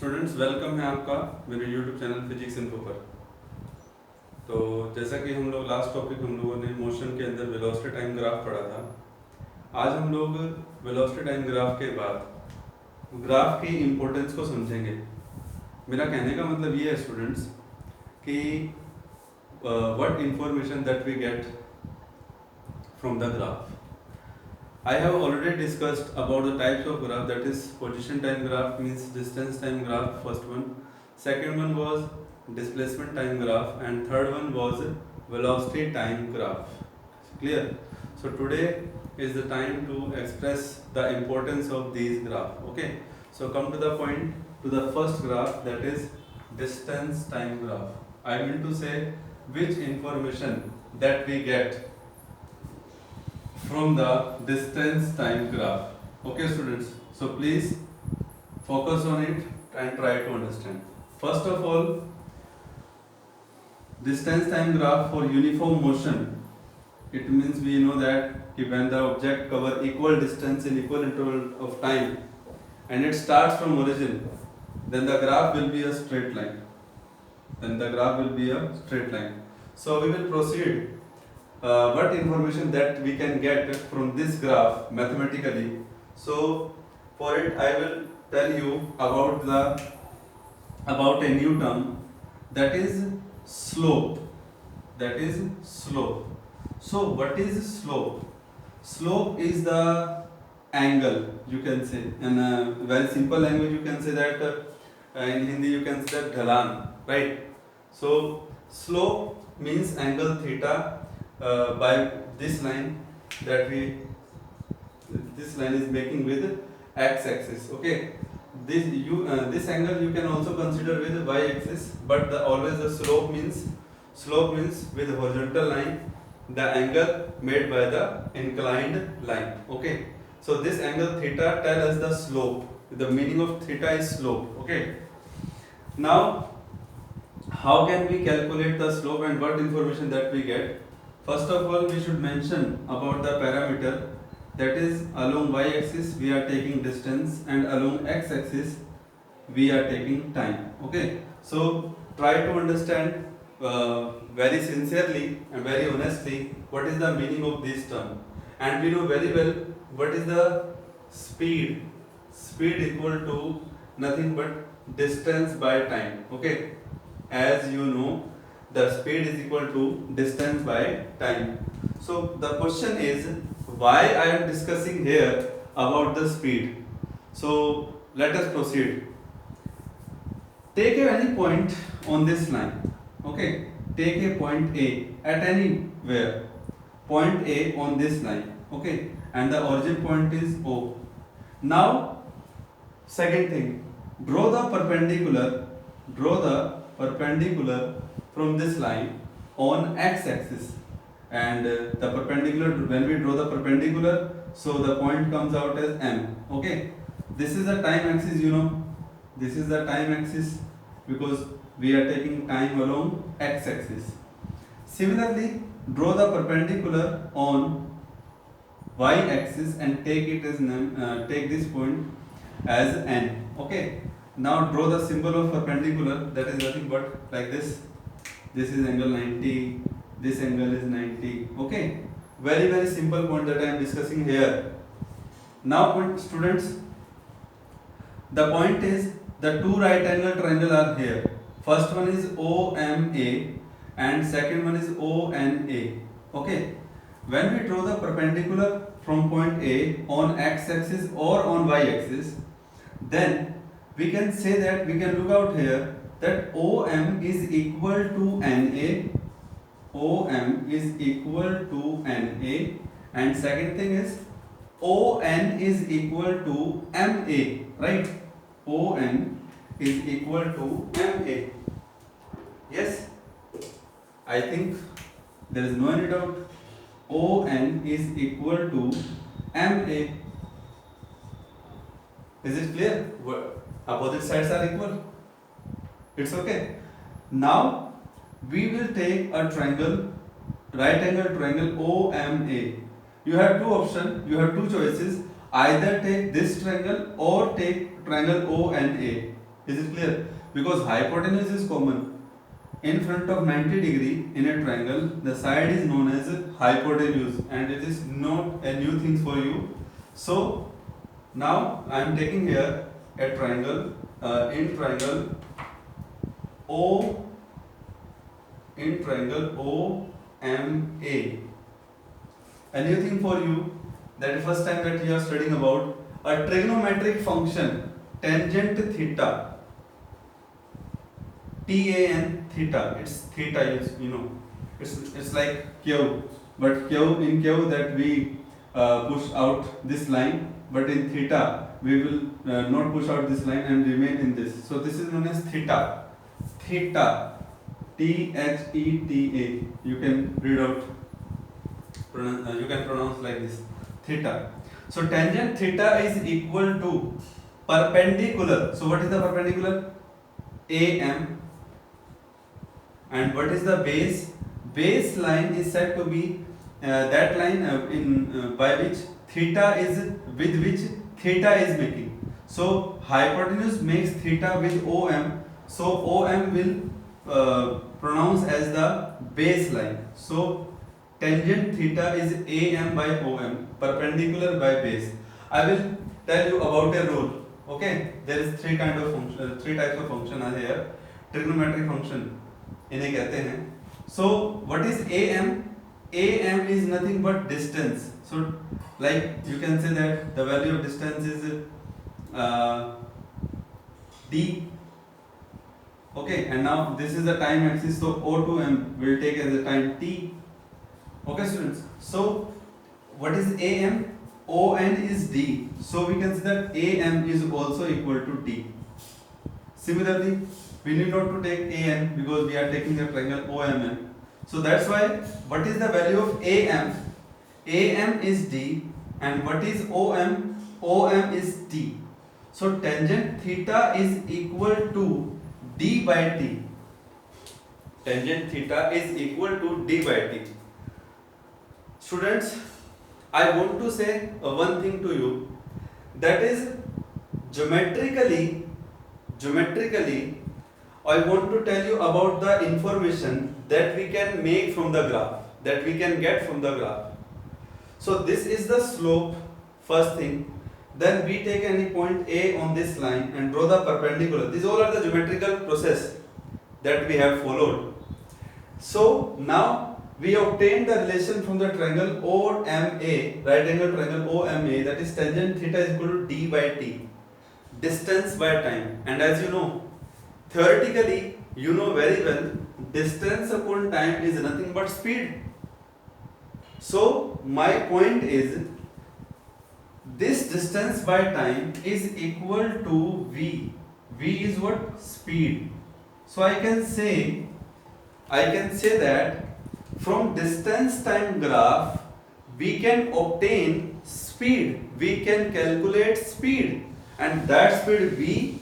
Students welcome है आपका मेरे यूट्यूब चैनल फिजिक्स इन्फो पर। तो जैसा कि हम लोग लास्ट टॉपिक हम लोगों ने मोशन के अंदर वेलोसिटी टाइम ग्राफ पढ़ा था। आज हम लोग वेलोसिटी टाइम ग्राफ के बाद ग्राफ की इम्पोर्टेंस को समझेंगे। मेरा कहने का मतलब ये है स्टूडेंट्स कि what information that we get from the graph. I have already discussed about the types of graph, that is position time graph means distance time graph, first one. Second one was displacement time graph and third one was velocity time graph. Clear? So today is the time to express the importance of these graph. Okay. So come to the point, to the first graph, that is distance time graph. I mean to say which information that we get from the distance time graph. Okay students, so please focus on it and try to understand. First of all, distance time graph for uniform motion, it means we know that when the object cover equal distance in equal interval of time and it starts from origin, then the graph will be a straight line. So we will proceed what information that we can get from this graph mathematically. So for it I will tell you about a new term, that is slope. So what is slope? Slope is the angle, you can say in a very simple language. You can say that in Hindi you can say that ढलान, right? So slope means angle theta by this line that this line is making with x-axis. Okay, this angle you can also consider with y-axis, but always the slope means with horizontal line, the angle made by the inclined line. Okay, so this angle theta tell us the slope. The meaning of theta is slope. Okay, now how can we calculate the slope and what information that we get? First of all, we should mention about the parameter, that is along y-axis we are taking distance and along x-axis we are taking time. Okay, so try to understand very sincerely and very honestly what is the meaning of this term. And we know very well what is the speed. Speed equal to nothing but distance by time. Okay, as you know, the speed is equal to distance by time. So the question is, why I am discussing here about the speed. So let us proceed. Take any point on this line. Okay, take a point A at anywhere. Point A on this line. Okay, and the origin point is O. Now, second thing, draw the perpendicular from this line on x-axis, and the perpendicular, when we draw the perpendicular, so the point comes out as M. Okay, this is the time axis, you know, this is the time axis because we are taking time along x-axis. Similarly, draw the perpendicular on y-axis and take it as take this point as N. Okay, now draw the symbol of perpendicular, that is nothing but like this. This is angle 90, this angle is 90. Okay, very simple point that I am discussing here. Now students, the point is the two right angle triangle are here. First one is OMA and second one is ONA. Okay, when we draw the perpendicular from point A on x-axis or on y-axis, then we can say that, we can look out here that OM is equal to NA. OM is equal to NA, and second thing is ON is equal to MA, right? ON is equal to MA. Yes, I think there is no any doubt. ON is equal to MA. Is it clear? Opposite sides are equal. It's okay. Now we will take a triangle, right angle triangle OMA. You have two options, you have two choices. Either take this triangle or take triangle ONA. Is it clear? Because hypotenuse is common. In front of 90 degree in a triangle, the side is known as hypotenuse, and it is not a new thing for you. So now I am taking here a triangle, in triangle O, in triangle OMA. A new thing for you, that is first time that you are studying about a trigonometric function tangent theta. TAN theta. It's theta, you know. It's like Q, but Q in Q that we push out this line, but in theta we will not push out this line and remain in this. So this is known as theta. Theta. THETA. You can read out. You can pronounce like this. Theta. So tangent theta is equal to perpendicular. So what is the perpendicular? AM. And what is the base? Base line is said to be that line by which theta is, with which theta is making. So hypotenuse makes theta with OM. So OM will pronounce as the base line. So tangent theta is AM by OM, perpendicular by base. I will tell you about a rule. Okay, there is three types of function are here. Trigonometric function इन्हें कहते हैं. So what is AM? AM is nothing but distance. So like you can say that the value of distance is d. Okay, and now this is the time axis, so O to M will take as the time t. Okay students, so what is AM? ON is d, so we can say that AM is also equal to t. Similarly, we need not to take AN because we are taking the triangle OMN. So that's why, what is the value of AM? AM is d, and what is OM? OM is t. So tangent theta is equal to d by t. Tangent theta is equal to d by t. Students, I want to say one thing to you, that is geometrically I want to tell you about the information that we can make from the graph, that we can get from the graph. So this is the slope, first thing. Then we take any point A on this line and draw the perpendicular. These all are the geometrical process that we have followed. So now we obtain the relation from the triangle OMA, right angle triangle OMA, that is tangent theta is equal to d by t, distance by time. And as you know, theoretically, you know very well, distance upon time is nothing but speed. So my point is, this distance by time is equal to v. V is what? Speed. So I can say that from distance time graph we can obtain speed. We can calculate speed, and that speed v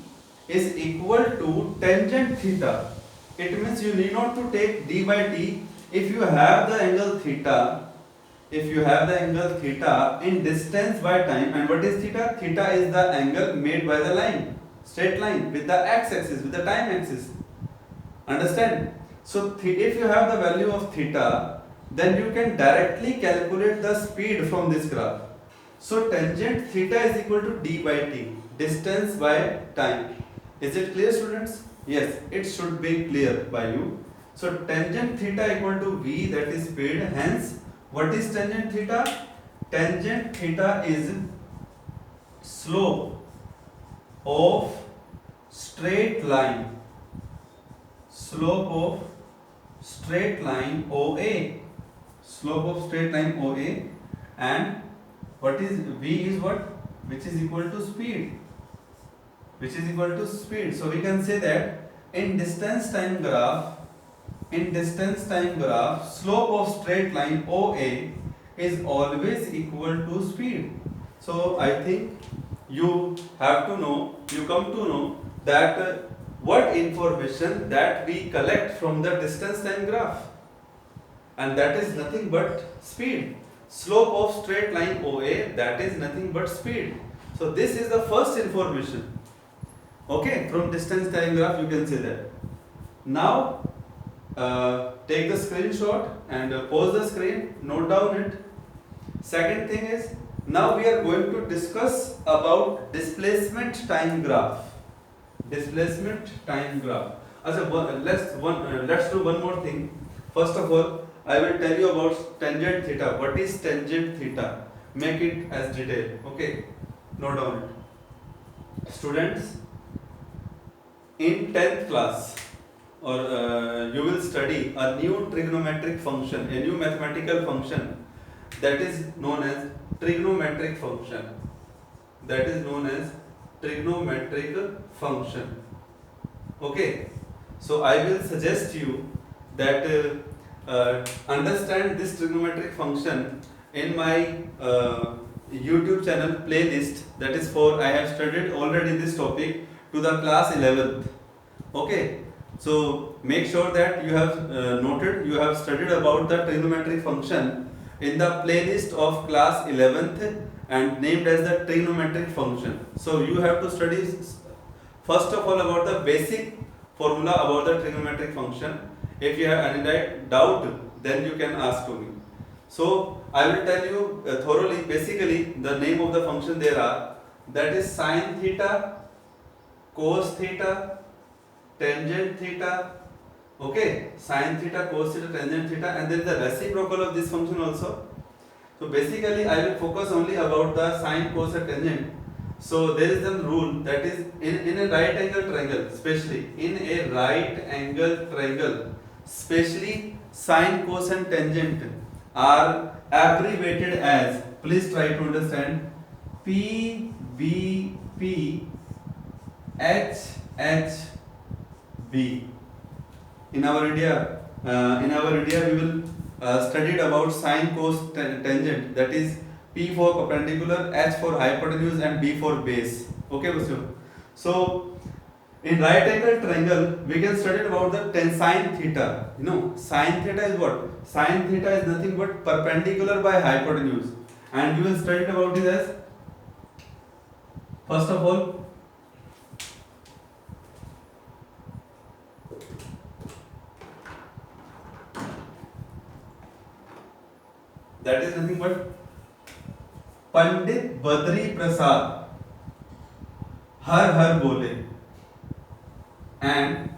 is equal to tangent theta. It means you need not to take d by t. If you have the angle theta, in distance by time, and what is theta? Theta is the angle made by the line, straight line with the x-axis, with the time axis. Understand? So if you have the value of theta, then you can directly calculate the speed from this graph. So tangent theta is equal to d by t, distance by time. Is it clear, students? Yes, it should be clear by you. So tangent theta equal to v, that is speed. Hence, what is tangent theta? Tangent theta is slope of straight line. Slope of straight line OA. Slope of straight line OA, and what is v is what? Which is equal to speed. Which is equal to speed. So we can say that in distance time graph, slope of straight line OA is always equal to speed. So I think you have to know, you come to know that what information that we collect from the distance time graph, and that is nothing but speed. Slope of straight line OA, that is nothing but speed. So this is the first information. Okay, from distance time graph you can say that. Now take the screenshot and pause the screen, note down it. Second thing is, now we are going to discuss about displacement time graph. Displacement time graph. Let's do one more thing. First of all, I will tell you about tangent theta. What is tangent theta? Make it as detail. Okay, note down it. Students, in 10th class, or you will study a new trigonometric function, a new mathematical function that is known as trigonometric function. That is known as trigonometric function. Okay, so I will suggest you that understand this trigonometric function in my YouTube channel playlist. That is for, I have studied already this topic to the class 11th. Okay, so make sure that you have noted, you have studied about the trigonometric function in the playlist of class 11th and named as the trigonometric function. So you have to study first of all about the basic formula about the trigonometric function. If you have any doubt, then you can ask to me. So I will tell you thoroughly, basically the name of the function there are, that is sine theta, cos theta, tangent theta. Okay, sine theta, cos theta, tangent theta, and then the reciprocal of this function also. So basically I will focus only about the sine, cos and tangent. So there is a rule that is in a right angle triangle, especially in a right angle triangle, especially sine, cos and tangent are abbreviated as, please try to understand, P, B, P, H, H, B. In our India we will studied about sine, cos, tangent, that is P for perpendicular, H for hypotenuse and B for base. Okay, so in right angle triangle we can study about the sine theta. You know, sine theta is what? Sine theta is nothing but perpendicular by hypotenuse, and you will study about it as, first of all, that is nothing but Pandit Badri Prasad Har Har Bole. And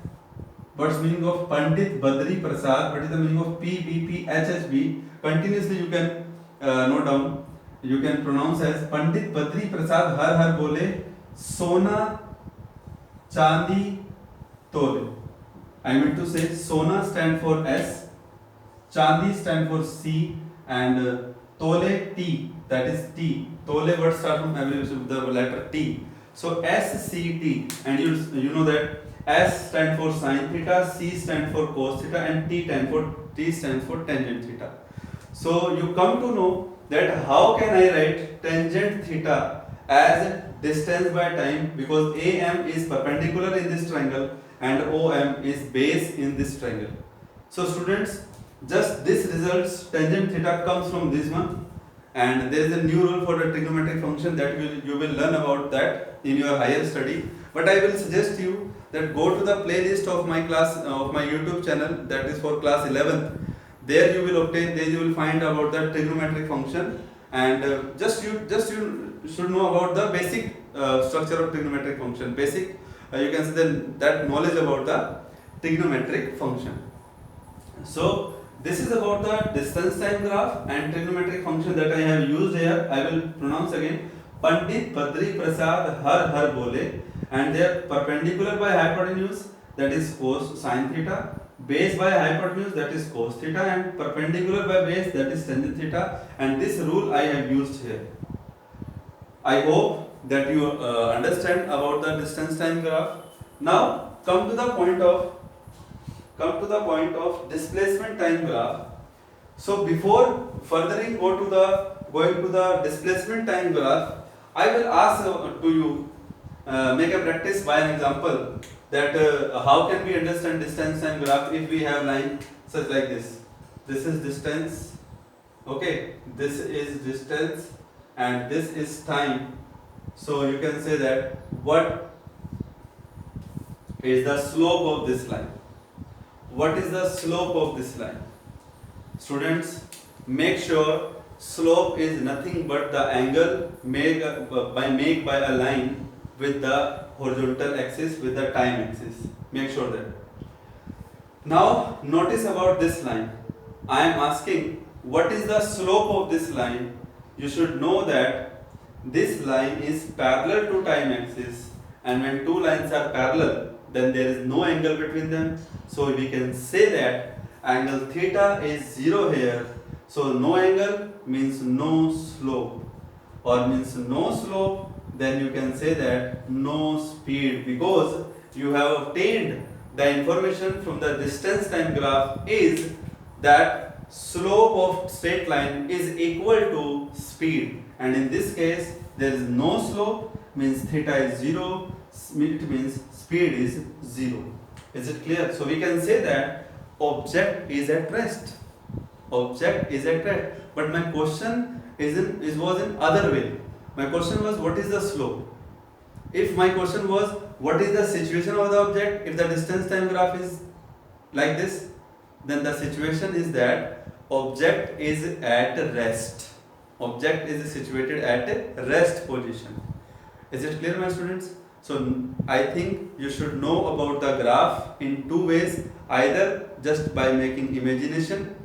what's meaning of Pandit Badri Prasad? What is the meaning of P, B, P, H, H, B? Continuously you can note down. You can pronounce as Pandit Badri Prasad Har Har Bole Sona Chandi Tole. I meant to say Sona stand for S, Chandi stand for C, and Tole T, that is T. Tole word starts from the letter T. So S, C, T, and you know that S stands for sine theta, C stands for cos theta, and T stands for tangent theta. So you come to know that how can I write tangent theta as distance by time, because AM is perpendicular in this triangle and OM is base in this triangle. So students, just this results tangent theta comes from this one, and there is a new rule for the trigonometric function that you will learn about that in your higher study. But I will suggest you that go to the playlist of my class of my YouTube channel, that is for class 11th. There you will find about the trigonometric function, and just you should know about the basic structure of trigonometric function. Basic you can say that knowledge about the trigonometric function. So this is about the distance time graph and trigonometric function that I have used here. I will pronounce again, Pandit Badri Prasad Har Har Bole, and they are perpendicular by hypotenuse, that is cos sine theta, base by hypotenuse, that is cos theta, and perpendicular by base, that is tangent theta, and this rule I have used here. I hope that you understand about the distance time graph. Now come to the point of displacement time graph. So before furthering going to the displacement time graph, I will ask to you make a practice by an example, that how can we understand distance time graph if we have line such like this. This is distance, okay, this is distance, and this is time. So you can say that what is the slope of this line. What is the slope of this line? Students, make sure slope is nothing but the angle made by a line with the horizontal axis with the time axis. Make sure that. Now notice about this line. I am asking what is the slope of this line. You should know that this line is parallel to time axis, and when two lines are parallel then there is no angle between them. So we can say that angle theta is 0 here. So no angle means no slope, or means no slope, then you can say that no speed, because you have obtained the information from the distance time graph is that slope of straight line is equal to speed, and in this case there is no slope, means theta is 0, it means speed is 0. Is it clear? So we can say that object is at rest. Object is at rest. But my question was in other way. My question was what is the slope? If my question was what is the situation of the object, if the distance time graph is like this, then the situation is that object is at rest. Object is situated at a rest position. Is it clear, my students? So I think you should know about the graph in two ways, either just by making imagination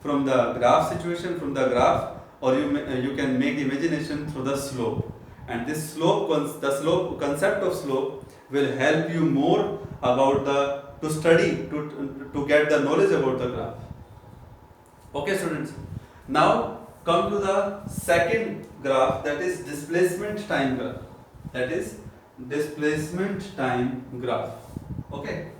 from the graph situation, from the graph, or you can make imagination through the slope. And this slope, the concept of slope will help you more about to study, to get the knowledge about the graph. Okay, students. Now come to the second graph, that is displacement time graph. That is displacement time graph. Okay.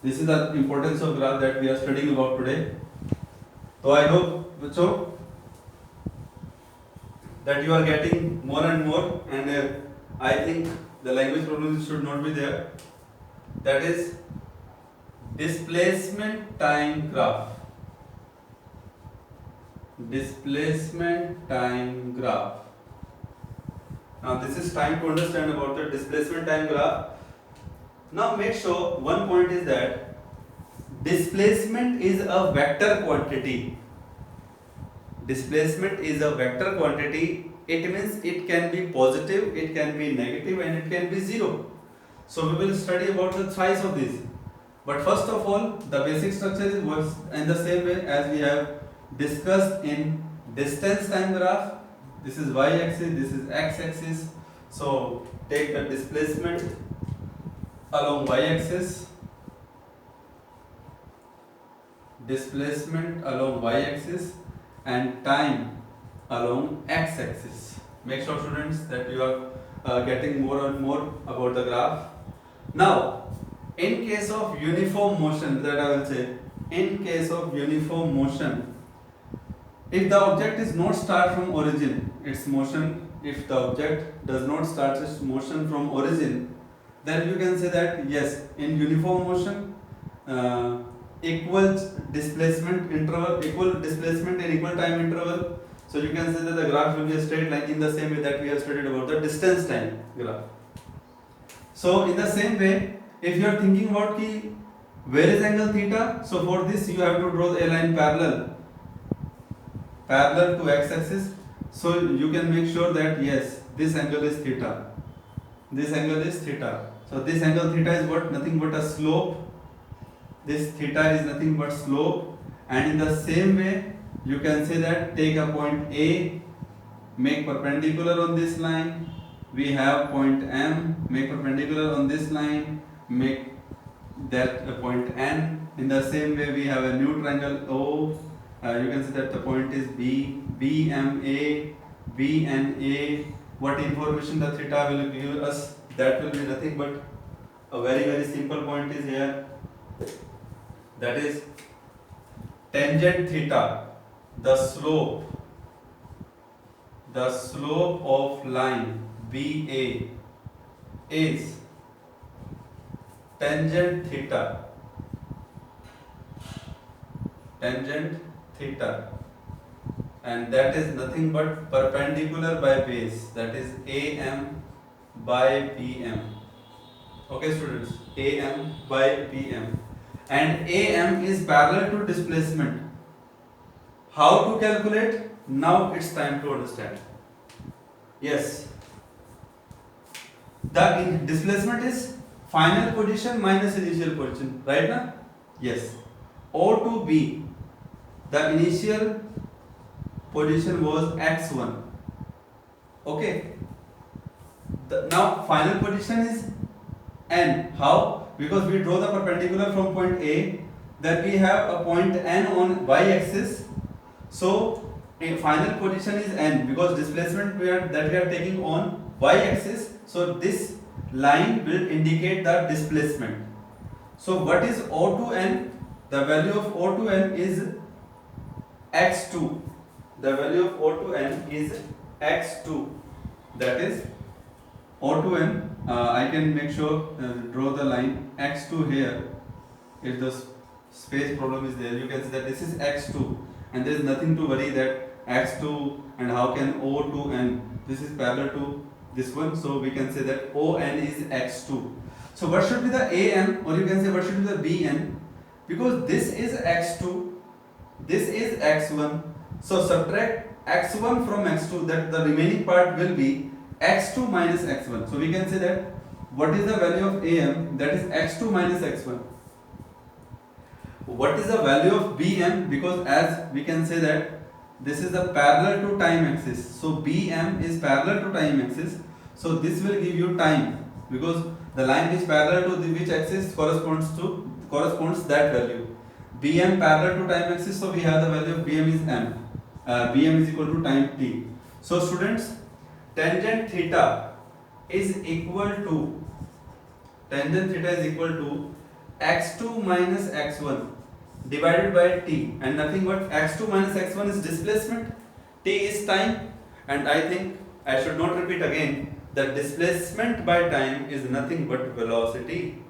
This is the importance of graph that we are studying about today. So I hope, bachcho, that you are getting more and more, and I think the language problems should not be there. That is displacement time graph. Displacement time graph. Now this is time to understand about the displacement time graph. Now make sure one point is that displacement is a vector quantity. Displacement is a vector quantity. It means it can be positive, it can be negative, and it can be zero. So we will study about the thrice of this. But first of all, the basic structure is works in the same way as we have discussed in distance time graph. This is y-axis, this is x-axis. So take the displacement along y-axis, displacement along y-axis, and time along x-axis. Make sure, students, that you are getting more and more about the graph. Now, in case of uniform motion, that I will say, in case of uniform motion, if the object is not start from origin, its motion, if the object does not start its motion from origin, then you can say that yes, in uniform motion, equal displacement interval, equal displacement in equal time interval. So you can say that the graph will be a straight line in the same way that we have studied about the distance time graph. So in the same way, if you are thinking about where is angle theta, so for this you have to draw a line parallel to x-axis. So you can make sure that yes, this angle is theta. This angle is theta. So this angle theta is what? Nothing but a slope. This theta is nothing but slope. And in the same way, you can say that take a point A, make perpendicular on this line. We have point M, make perpendicular on this line, make that a point N. In the same way, we have a new triangle O. You can say that the point is B, BMA, BNA. What information the theta will give us? That will be nothing but a very simple point is here. That is tangent theta, the slope of line BA is tangent theta and that is nothing but perpendicular by base, that is AM by BM. Okay students, AM by BM, and AM is parallel to displacement. How to calculate? Now it's time to understand. Yes, the displacement is final position minus initial position, right now? Yes. O to B, the initial position was x1. Okay. Now final position is n. How? Because we draw the perpendicular from point A, then we have a point n on y-axis. So a final position is n because displacement we are taking on y-axis. So this line will indicate the displacement. So what is O to n? The value of O to n is x2. The value of O to n is x2. That is O to n. I can make sure draw the line x2 here. If the space problem is there, you can see that this is x2, and there is nothing to worry that x2 and how can O to n. This is parallel to this one, so we can say that O n is x2. So what should be the AM, or you can say what should be the BN, because this is x2, this is x1. So subtract x1 from x2, that the remaining part will be x2 minus x1. So we can say that what is the value of AM, that is x2 minus x1. What is the value of BM, because as we can say that this is the parallel to time axis. So BM is parallel to time axis. So this will give you time, because the line is parallel to which axis corresponds that value. BM parallel to time axis, so we have the value of BM is m. BM is equal to time t. So students, tangent theta is equal to x2 minus x1 divided by t, and nothing but x2 minus x1 is displacement, t is time, and I think I should not repeat again that displacement by time is nothing but velocity.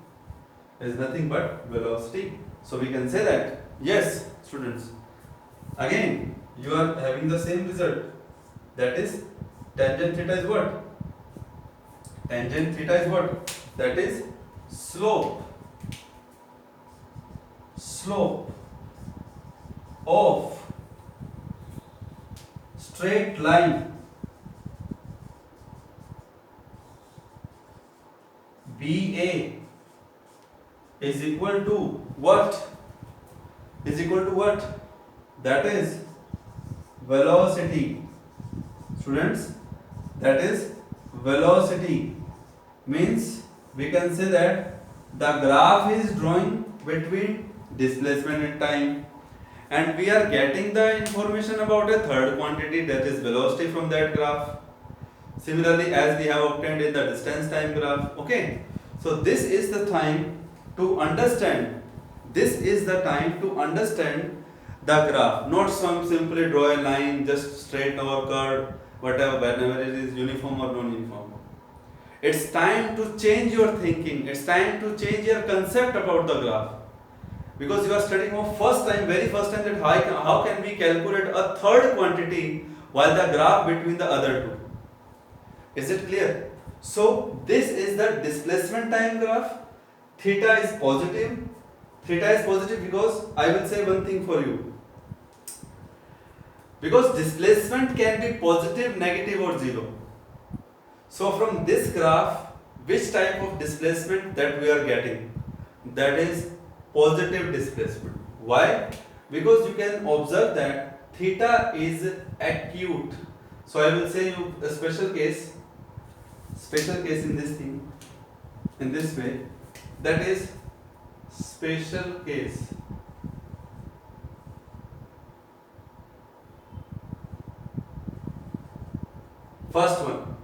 So we can say that, yes students, again you are having the same result, that is tangent theta is what? That is slope of straight line BA is equal to what? That is velocity. Students, that is velocity. Means we can say that the graph is drawing between displacement and time, and we are getting the information about a third quantity, that is velocity, from that graph. Similarly, as we have obtained in the distance time graph. Okay, so this is the time to understand. The graph, not some simply draw a line, just straight or curve, whatever, whenever it is uniform or non-uniform. It's time to change your thinking. It's time to change your concept about the graph, because you are studying for very first time that how can we calculate a third quantity while the graph between the other two. Is it clear? So this is the displacement time graph. Theta is positive because I will say one thing for you. Because displacement can be positive, negative or zero. So from this graph, which type of displacement that we are getting? That is positive displacement. Why? Because you can observe that theta is acute. So I will say you a special case in this thing, in this way, that is special case. First one,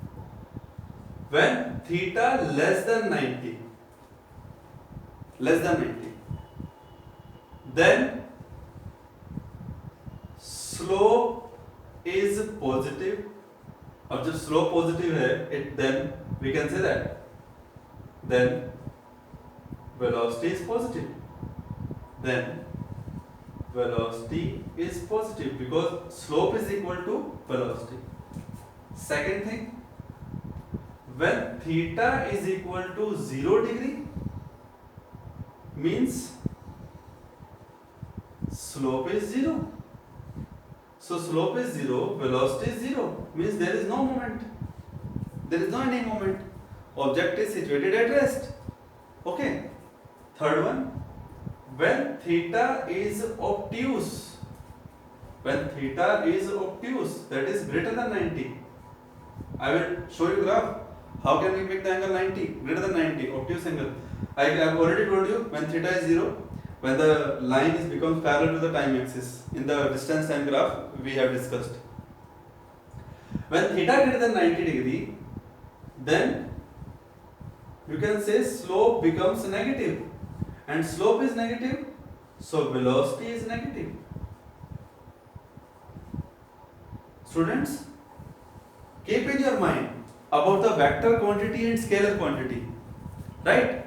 when theta less than 90, then slope is positive. अब जब slope positive है, then we can say that then velocity is positive. Then velocity is positive because slope is equal to velocity. Second thing, when theta is equal to 0 degree means slope is 0. So slope is 0, velocity is 0, means there is no moment. There is no any moment. Object is situated at rest. Okay. Third one, when theta is obtuse. When theta is obtuse, that is greater than 90. I will show you graph. How can we make the angle 90? Greater than 90, obtuse angle. I have already told you when theta is 0, when the line is becomes parallel to the time axis. In the distance time graph we have discussed. When theta greater than 90 degree, then you can say slope becomes negative. And slope is negative, so velocity is negative. Students, keep in your mind about the vector quantity and scalar quantity, right?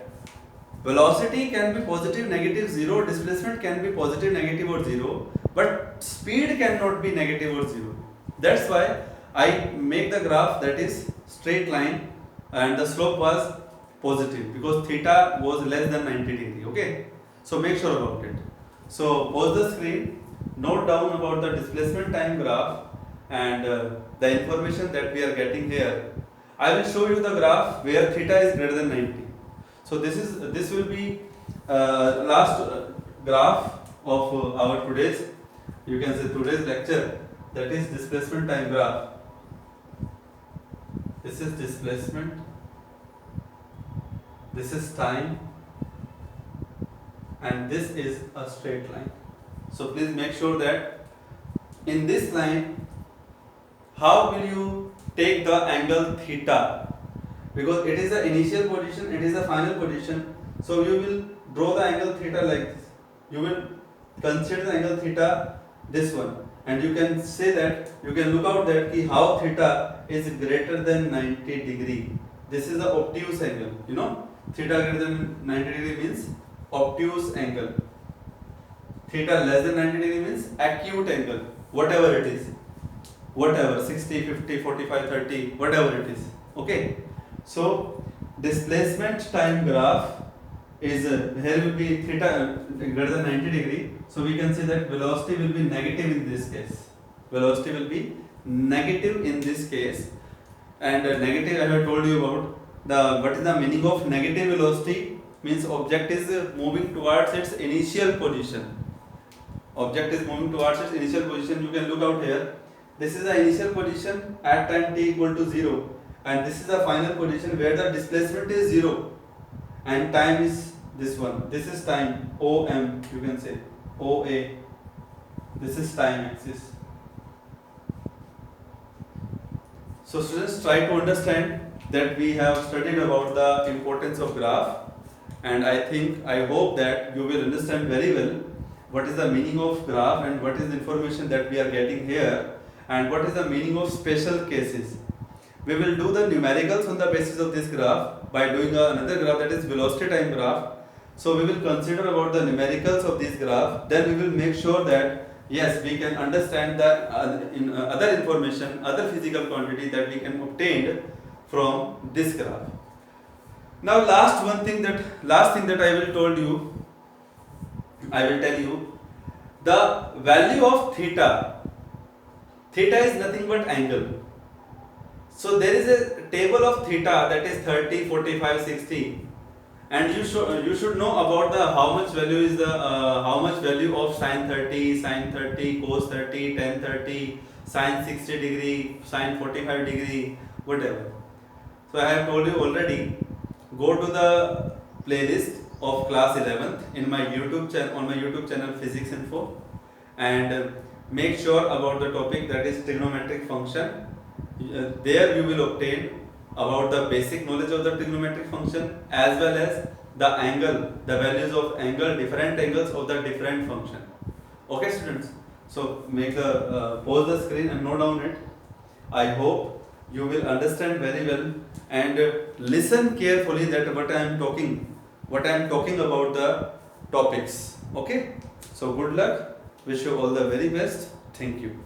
Velocity can be positive, negative, 0. Displacement can be positive, negative or 0. But speed cannot be negative or 0. That's why I make the graph that is straight line and the slope was positive because theta was less than 90 degree. Okay. So make sure about it. So pause the screen, note down about the displacement time graph and the information that we are getting here. I will show you the graph where theta is greater than 90. So this will be last graph of our today's, you can say today's lecture, that is displacement time graph. This is displacement, this is time, and this is a straight line. So please make sure that in this line, how will you take the angle theta? Because it is the initial position, it is the final position. So you will draw the angle theta like this. You will consider the angle theta this one, and you can say that, you can look out that how theta is greater than 90 degree. This is the obtuse angle. You know, theta greater than 90 degree means obtuse angle. Theta less than 90 degree means acute angle. Whatever it is, whatever 60, 50, 45, 30, whatever it is. Okay. So displacement time graph is here will be theta greater than 90 degree. So we can say that velocity will be negative in this case. Velocity will be negative in this case. And negative, I have told you about the what is the meaning of negative velocity. Means object is moving towards its initial position. Object is moving towards its initial position. You can look out here. This is the initial position at time t equal to 0. And this is the final position where the displacement is 0 and time is this one. This is time, OM, you can say OA. This is time axis. So students, try to understand that we have studied about the importance of graph, and I hope that you will understand very well what is the meaning of graph and what is the information that we are getting here and what is the meaning of special cases. We will do the numericals on the basis of this graph by doing another graph, that is velocity time graph. So we will consider about the numericals of this graph. Then we will make sure that yes, we can understand the other information, other physical quantity that we can obtain from this graph. Now last thing that I will tell you the value of theta. Theta is nothing but angle. So there is a table of theta, that is 30, 45, 60, and you should know about the how much value of sine 30, cos 30, tan 30, sine 60 degree, sine 45 degree, whatever. So I have told you already. Go to the playlist of class 11th in my YouTube channel, on my YouTube channel Physics Info, and make sure about the topic, that is trigonometric function. There you will obtain about the basic knowledge of the trigonometric function as well as the angle, the values of angle, different angles of the different function. Okay students, so make the pause the screen and note down it. I hope you will understand very well and listen carefully that what I am talking about the topics. Okay, so good luck. Wish you all the very best. Thank you.